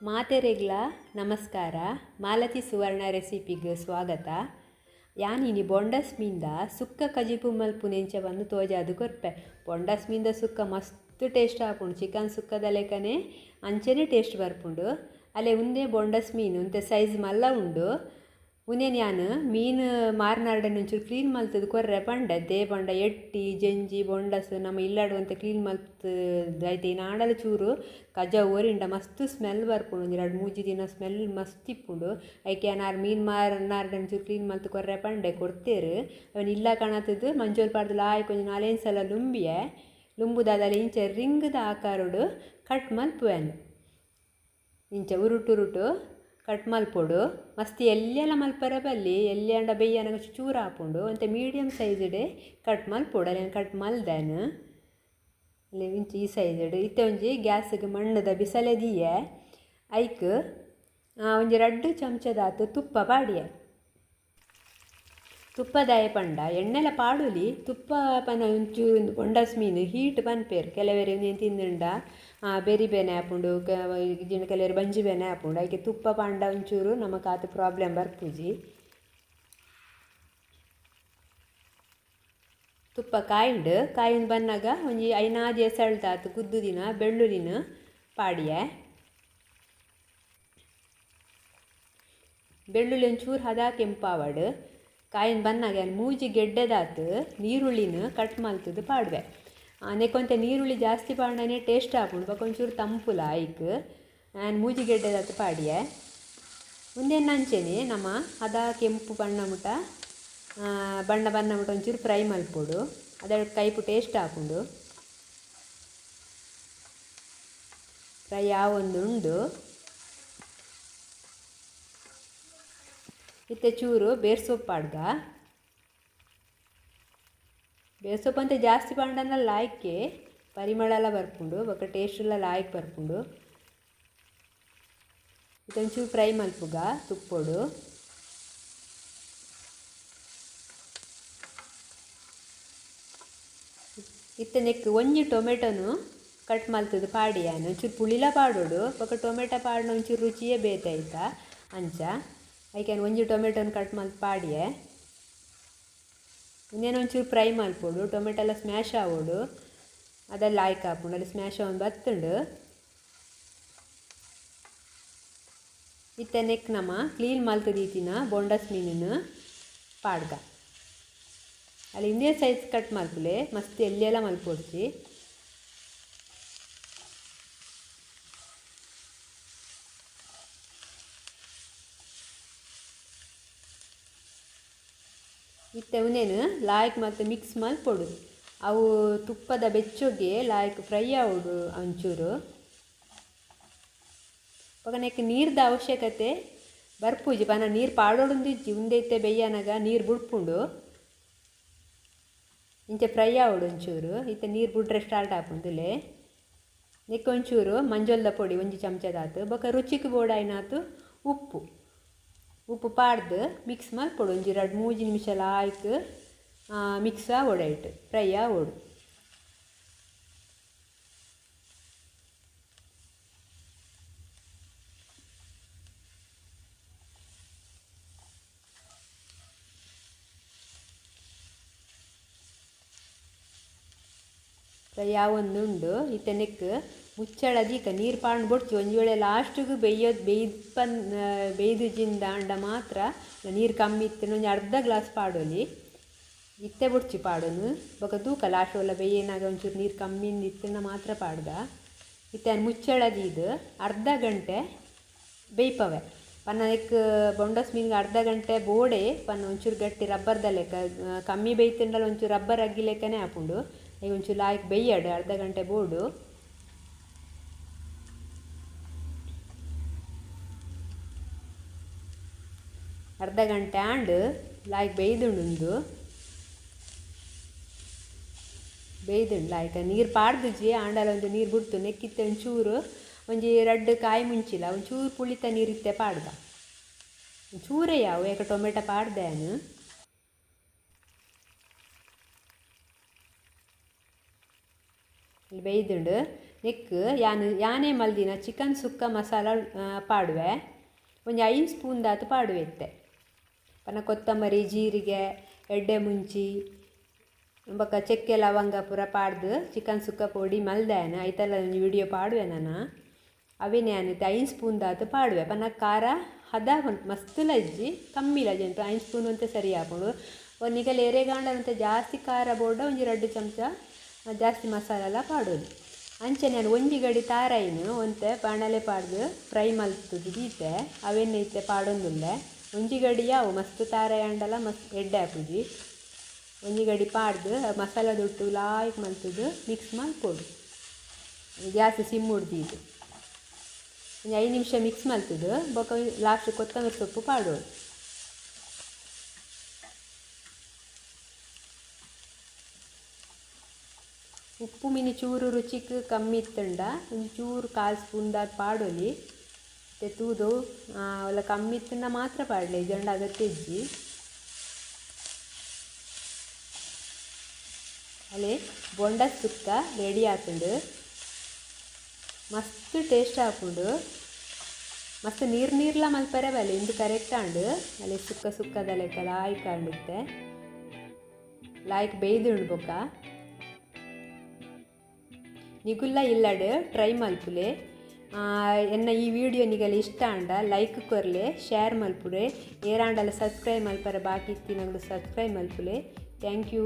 ಮಾತೆರೆಗ್ಲ ನಮಸ್ಕಾರ. ಮಾಲತಿ ಸುವರ್ಣ ರೆಸಿಪಿಗೆ ಸ್ವಾಗತ. ಯಾನಿನಿ ಬೊಂಡಸ್ ಮೀಂದ ಸುಕ್ಕ ಕಜಿಪು ಮಲ್ಪುನೆಂಚ ಬಂದು ತೋಜಾದು ಕೊರ್ಪೆ. ಬೊಂಡಸ್ ಮೀಂದ ಸುಕ್ಕ ಮಸ್ತ್ ಟೇಸ್ಟ್ ಆಪುಂಡು. ಚಿಕನ್ ಸುಕ್ಕದ ಲೆಕ್ಕನೆ ಅಂಚನೆ ಟೇಸ್ಟ್ ಬರ್ಪುಂಡು. ಅಲ್ಲೇ ಉಂದೆ ಬೊಂಡಸ್ ಮೀನು ಅಂತೆ ಸೈಜ್ ಮಲ್ಲ ಉಂಡು. ಉನೇನು ಯಾನು ಮೀನು ಮಾರ್ನಾರ್ಡನ್ನು ಒಂಚೂರು ಕ್ಲೀನ್ ಮಲ್ತದು ಕೊರ್ರೆ ಪಂಡೆ ದೇ ಪಂಡ ಎಟ್ಟಿ ಜಂಜಿ ಬೊಂಡಸ್ ನಮ್ಮ ಇಲ್ಲಾಡುವಂತೆ ಕ್ಲೀನ್ ಮಲ್ತದ್ದು ಆಯ್ತು. ಈ ನಾಡಲು ಚೂರು ಕಜ ಓರಿಂಡ ಮಸ್ತ್ ಸ್ಮೆಲ್ ಬರ್ಪುಂಡು. ಒಂದು 2-3 ದಿನ ಸ್ಮೆಲ್ ಮಸ್ತ್ ಇಪ್ಪುಂಡು. ಐಕೆ ಏನಾರು ಮೀನು ಮಾರ್ನಾರ್ಡನ್ನು ಚೂರು ಕ್ಲೀನ್ ಮಲ್ತು ಕೊರ್ರೆ ಪಂಡೆ ಕೊಡ್ತೇರು. ಅವನು ಇಲ್ಲ ಕಾಣತ್ತದು ಮಂಜೋಲ್ ಪಾಡ್ದು ಲಾಯ್ ಕೊಂಚ 4 ಸಲ ಲುಂಬಿಯೆ ಲುಂಬುದಾದಲ್ಲಿ ಇಂಚ ರಿಂಗ್ದ ಆಕಾರೋಡು ಕಟ್ ಮಲ್ಪುವೆನು. ಇಂಚ ಉರುಟುರುಟು ಕಟ್ ಮಲ್ಪೊಡು. ಮಸ್ತ್ ಎಲ್ಲೆಲ್ಲ ಮಲ್ಪರ ಬಲ್ಲಿ ಎಲ್ಲಿ ಅಂಡ ಬೆಯ್ಯನಾಗ ಚೂರು ಹಾಪುಂಡು ಅಂತ ಮೀಡಿಯಮ್ ಸೈಜ್ಡೆ ಕಟ್ ಮಲ್ಪೊಡು. ಅಲ್ಲಿ ಕಟ್ ಮಲ್ದೇನು ಅಲ್ಲಿ ಇಂಚು ಈ ಸೈಜ್ಡು ಇತ್ತೆ ಒಂಜಿ ಗ್ಯಾಸ್ಗೆ ಮಣ್ಣದ ಬಿಸಲೆ ದಿಯೆ ಐಕ್ ಒಂಜಿ 2 ಚಮಚದಾತು ತುಪ್ಪ ಪಾಡಿಯೆ. ತುಪ್ಪದಾಯ ಪಂಡ ಎಣ್ಣೆಲ ಪಾಡುಲಿ ತುಪ್ಪ ಪನ ಒಂಚೂರು ಬೊಂಡಸ್ ಮೀನು ಹೀಟ್ ಪನ್ಪೇರು. ಕೆಲವರೆ ನೀನು ತಿಂದುಂಡ ಬೆರಿ ಬೇನೆ ಹಾಪುಂಡು ಕೆಲವರು ಬಂಜಿ ಬೇನೆ ಹಾಪುಂಡು. ಅದಕ್ಕೆ ತುಪ್ಪ ಪಂಡ ಒಂಚೂರು ನಮಗೆ ಆತ ಪ್ರಾಬ್ಲಮ್ ಬರ್ಪುಜಿ. ತುಪ್ಪ ಕಾಯಿಂಡು ಬಂದಾಗ ಒಂಜಿ 5-6 ಎಸಳ್ತಾತು ಗುದ್ದು ದಿನ ಬೆಳ್ಳುಳ್ಳಿನ ಪಾಡಿಯೆ. ಬೆಳ್ಳುಳ್ಳಿ ಒಂಚೂರು ಹದ ಕೆಂಪಾವಡು. ಕಾಯಿನ ಬಂದಾಗ ಮೂಜಿ ಗೆಡ್ಡೆದಾತು ನೀರುಳ್ಳಿನ ಕಟ್ ಮಲ್ತದ್ದು ಪಾಡುವೆ. ನೆಕ್ಕೊಂತ ನೀರುಳ್ಳಿ ಜಾಸ್ತಿ ಪಾಂಡನೆ ಟೇಸ್ಟ್ ಹಾಪುಂಡು ಬಕೊಂಚೂರು ತಂಪುಲ ಐಕ್ ನಾನು ಮೂಜಿ ಗೆಡ್ಡೆದಾತು ಪಾಡಿಯೆ. ಮುಂದೇನು ಅಂಚೆನೆ ನಮ್ಮ ಹದ ಕೆಂಪು ಬಣ್ಣ ಮುಟ ಒಂಚೂರು ಫ್ರೈ ಮಲ್ಪೊಡು. ಅದರ ಕೈಪು ಟೇಸ್ಟ್ ಹಾಪುಂಡು. ಫ್ರೈ ಯಾವೊಂದು ಉಂಡು ಇತ್ತೆ ಚೂರು ಬೇರ್ಸೊಪ್ಪು ಪಾಡ್ಗ. ಬೇರ್ಸೊಪ್ಪು ಅಂತ ಜಾಸ್ತಿ ಪಾಂಡನ ಲಾಯ್ಕೆ ಪರಿಮಳ ಎಲ್ಲ ಬರ್ಪುಂಡು ಬೊಕ್ಕ ಟೇಸ್ಟ್ ಎಲ್ಲ ಲಾಯ್ಕ್ ಬರ್ಪುಂಡು. ಇದೊಂಚೂರು ಫ್ರೈ ಮಲ್ಪುಗ ತುಪ್ಪೊಡು. ಇತ್ತೆ ನೆಕ್ ಒಂಜಿ ಟೊಮೆಟೊನು ಕಟ್ ಮಲ್ತದ್ದು ಪಾಡಿಯಾನು ಒಂಚೂರು ಪುಳಿಲ ಪಾಡೋಡು ಬೊಕ್ಕ ಟೊಮೆಟೊ ಪಾಡಿನ ಒಂಚೂರು ರುಚಿಯೇ ಬೇತಾಯ್ತಾ ಅಂಚ ಐಕೆ ಒಂಜಿ ಟೊಮೆಟೊನ ಕಟ್ ಮಲ್ತು ಪಾಡಿಯೆ. ಇನ್ನೇನು ಒಂಚೂರು ಫ್ರೈ ಮಲ್ಪೊಡು. ಟೊಮೆಟೊ ಎಲ್ಲ ಸ್ಮ್ಯಾಶ್ ಆಗೋಡು ಅದೆಲ್ಲ ಆಯ್ಕೆ ಹಾಪುಂಡು. ಅಲ್ಲಿ ಸ್ಮ್ಯಾಶ್ ಆಗಿ ಬತ್ತುಂಡು. ಇತ್ತೆ ನೆಕ್ ನಮ್ಮ ಕ್ಲೀನ್ ಮಲ್ತದೀತಿನ ಬೊಂಡಸ್ ಮೀನನ್ನು ಪಾಡ್ಗ. ಅಲ್ಲಿ ಇನ್ನೇ ಸೈಜ್ ಕಟ್ ಮಲ್ಪುಲೆ ಮಸ್ತ್ ಎಲ್ಲೆಲ್ಲ ಮಲ್ಪೊಡ್ಸಿ. ಇತ್ತೆ ಉನೇನು ಲಾಯ್ಕ್ ಮತ್ತು ಮಿಕ್ಸ್ ಮಲ್ಪೊಡು. ಅವು ತುಪ್ಪದ ಬೆಚ್ಚಗೆ ಲಾಯ್ಕ್ ಫ್ರೈ ಆಗೋಡು ಒಂಚೂರು. ಇವಾಗ ನೆಕ್ ನೀರ್ದ ಅವಶ್ಯಕತೆ ಬರ್ಪೂಜಿ ಪನ ನೀರು ಪಾಡೋಡುಂದಿಜ್ಜಿ ಉಂದೆ ಇತ್ತೆ ಬೆಯ್ಯನಾಗ ನೀರು ಬುಡ್ಪುಂಡು. ಇಂಚೆ ಫ್ರೈ ಆಗೋಡು ಒಂಚೂರು. ಇತ್ತೆ ನೀರು ಬುಡ್ರೆ ಸ್ಟಾರ್ಟ್ ಆಪುಂಡುಲೆ. ನೆಕ್ ಒಂಚೂರು ಮಂಜೊಲ್ದ ಪೊಡಿ 1 ಚಮಚದಾತು ಬೊಕ್ಕ ರುಚಿಗೆ ಬೋಡಾಯಿನಾತು ಉಪ್ಪು ಪಾಡ್ದು ಮಿಕ್ಸ್ ಮಲ್ಪೊಡು. ಒಂಜಿ 2-3 ನಿಮಿಷ ಲಾಯ್ಕ್ ಮಿಕ್ಸ್ ಆಗೋಡಾಯ್ತು ಫ್ರೈ ಆಗೋಡು. ಫ್ರೈ ಯಾವೊಂದು ಉಂಡು ಇತ್ತೆ ನೆಕ್ ಮುಚ್ಚಳದೀಕ ನೀರು ಪಾಂಡು ಬೊಡ್ಚಿ ಒಂಜಿ ವೇಳೆ ಲಾಸ್ಟಿಗೆ ಬೇಯ್ದುಜಿಂದ ಅಂಡ ಮಾತ್ರ ನೀರು ಕಮ್ಮಿ ಇತ್ತು ಒಂಜಿ ಅರ್ಧ ಗ್ಲಾಸ್ ಪಾಡೋಲಿ ಇತ್ತೆ ಬೊಡ್ಚಿ ಪಾಡೋನು ಬೊಕ್ಕ ತೂಕ ಲಾಸ್ಟ್ ಎಲ್ಲ ಬೇಯ್ಯನಾಗ ಒಂಚೂರು ನೀರು ಕಮ್ಮಿಂದ ಇತ್ತನ್ನ ಮಾತ್ರ ಪಾಡ್ದ. ಇತ್ತೆ ಮುಚ್ಚಳದೀದು ಅರ್ಧ ಗಂಟೆ ಬೇಯ್ಪವೆ ಪನ್ನ ನೆಕ್ ಬೊಂಡಸ್ ಮೀನಿಗೆ ಅರ್ಧ ಗಂಟೆ ಬೋಡೆ ಪನ್ನ ಒಂಚೂರು ಗಟ್ಟಿ ರಬ್ಬರ್ದ ಲೆಕ್ಕ ಕಮ್ಮಿ ಬೇಯ್ತಿಂಡಲ್ಲ ಒಂಚೂರು ರಬ್ಬರ್ ಅಗ್ಗಿ ಲೆಕ್ಕನೇ ಹಾಪುಂಡು. ಈಗ ಒಂಚೂರು ಲಾಯ್ಕ್ ಬೇಯ್ಯಾಡು ಅರ್ಧ ಗಂಟೆ ಬೋಡು. ಅರ್ಧ ಗಂಟೆ ಆಂಡು ಲಾಯ್ಕ್ ಬೇಯ್ದುಂಡು ಲಾಯ್ಕ ನೀರು ಪಾಡ್ದುಜಿ ಆಂಡಲ ಒಂದು ನೀರು ಬಿಡ್ತು. ನೆಕ್ಕಿತ್ತೆ ಒಂಚೂರು ಒಂಜಿ 2 ಕಾಯಿ ಮುಂಚಿಲ ಒಂಚೂರು ಪುಳಿತ ನೀರಿತ್ತೆ ಪಾಡ್ದ ಒಂಚೂರೇ ಯಾವು ಯಾಕೆ ಟೊಮೆಟೊ ಪಾಡ್ದೇನು. ಇಲ್ಲಿ ಬೇಯ್ದುಂಡು ನೆಕ್ ಯಾನೇ ಮಲ್ದಿನ ಚಿಕನ್ ಸುಕ್ಕ ಮಸಾಲ ಪಾಡುವೆ ಒಂದು 5 ಸ್ಪೂನ್ ದಾತು ಪಾಡುವೆತ್ತೆ ಪನ ಕೊತ್ತಂಬರಿ ಜೀರಿಗೆ ಎಡ್ಡೆ ಮುಂಚಿ ಬೊಕ ಚೆಕ್ಕೆ ಲವಂಗ ಪೂರ ಪಾಡ್ದು ಚಿಕನ್ ಸುಕ್ಕ ಪೊಡಿ ಮಲ್ದೇನ ಐತಲ್ಲ ವಿಡಿಯೋ ಪಾಡುವೆ ನಾನು ಅವೇನೇ ಅನ್ನತ್ತೆ 5 ಸ್ಪೂನ್ ದಾತು ಪಾಡುವೆ ಪನ ಖಾರ ಹದ ಮಸ್ತ್ ಲಜ್ಜಿ ಕಮ್ಮಿ ಲಜ್ಜಿ ಅಂತ 5 ಸ್ಪೂನ್ ಅಂತ ಸರಿ ಹಾಕೊಂಡು ಒಂದಿಗಲ್ ಎರೆಗಾಂಡ ಅಂತ ಜಾಸ್ತಿ ಖಾರ ಬೋರ್ಡ ಒಂಜಿ 2 ಚಮಚ ಜಾಸ್ತಿ ಮಸಾಲೆಲ್ಲ ಪಾಡೋದು ಅಂಚೆ ನಾನು ಒಂಜಿ ಗಡಿ ತಾರಾಯಿನು ಒಂತೆ ಬಾಣಲೆ ಪಾಡ್ದು ಫ್ರೈ ಮಲ್ತುದು ದೀತೆ ಅವೆನ್ನೆ ಇತ್ತೆ ಪಾಡೊಂದುಲ್ಲೆ ಒಂಜಿ ಗಡಿ ಯಾವು ಮಸ್ತ್ ತಾರಾಯಂಡಲ ಮಸ್ತ್ ಎಡ್ಡೆ ಹಾಕುಜಿ ಒಂಜಿ ಗಡಿ ಪಾಡ್ದು ಮಸಾಲ ದೊಟ್ಟು ಲಾಯ್ಕ್ ಮಲ್ತುದು ಮಿಕ್ಸ್ ಮಲ್ಪೋಡು ಗ್ಯಾಸ್ ಸಿಮ್ ಉಡ್ದಿದ್ದು ಒಂದು 5 ನಿಮಿಷ ಮಿಕ್ಸ್ ಮಲ್ತುದು ಬೊಕ ಲಾಸ್ಟ್ ಕೊತ್ತಂಬರಿ ಸೊಪ್ಪು ಪಾಡೋದು ಉಪ್ಪು ಮಿನಿ ಚೂರು ರುಚಿಗೆ ಕಮ್ಮಿ ಇತ್ತಂಡ ಒಂದು ಚೂರು 1/4 ಸ್ಪೂನ್ ದಾಟ್ ಪಾಡೋಲಿ ಮತ್ತು ತೂದು ಅವೆಲ್ಲ ಕಮ್ಮಿ ಇತ್ತಂಡ ಮಾತ್ರ ಪಾಡಲಿ ಜಂಡ ಅಗತ್ಯ ಇಜ್ಜಿ ಅಲ್ಲೇ ಬೊಂಡ ಸುಕ್ಕ ರೆಡಿ ಹಾಕೊಂಡು ಮಸ್ತ್ ಟೇಸ್ಟ್ ಹಾಕೊಂಡು ಮಸ್ತ್ ನೀರ್ಲ ಮಲ್ಪರೆ ಬಲೆ ಇಂದು ಕರೆಕ್ಟ್ ಆಂಡು ಅಲ್ಲಿ ಸುಕ್ಕದ ಲೆಕ್ಕ ಲಾಯ್ಕ್ ಆಂಡುತ್ತೆ ಲಾಯ್ಕ್ ಬೇಯ್ದು ಉಣ್ಬೊಕ್ಕ ನಿಗುಲ್ಲ ಇಲ್ಲಡೆ ಟ್ರೈ ಮಲ್ಪುಲೆ ಎನ್ನ ಈ ವಿಡಿಯೋ ನಿಗಲ ಇಷ್ಟ ಆಂಡ ಲೈಕ್ ಕೊರ್ಲೆ ಶೇರ್ ಮಲ್ಪುಡೆ ಏರಾಂಡಲ ಸಬ್ಸ್ಕ್ರೈಬ್ ಮಲ್ಪರೆ ಬಾಕಿ ಇತ್ತಿನಗಳು ಸಬ್ಸ್ಕ್ರೈಬ್ ಮಲ್ಪುಲೆ ಥ್ಯಾಂಕ್ ಯು.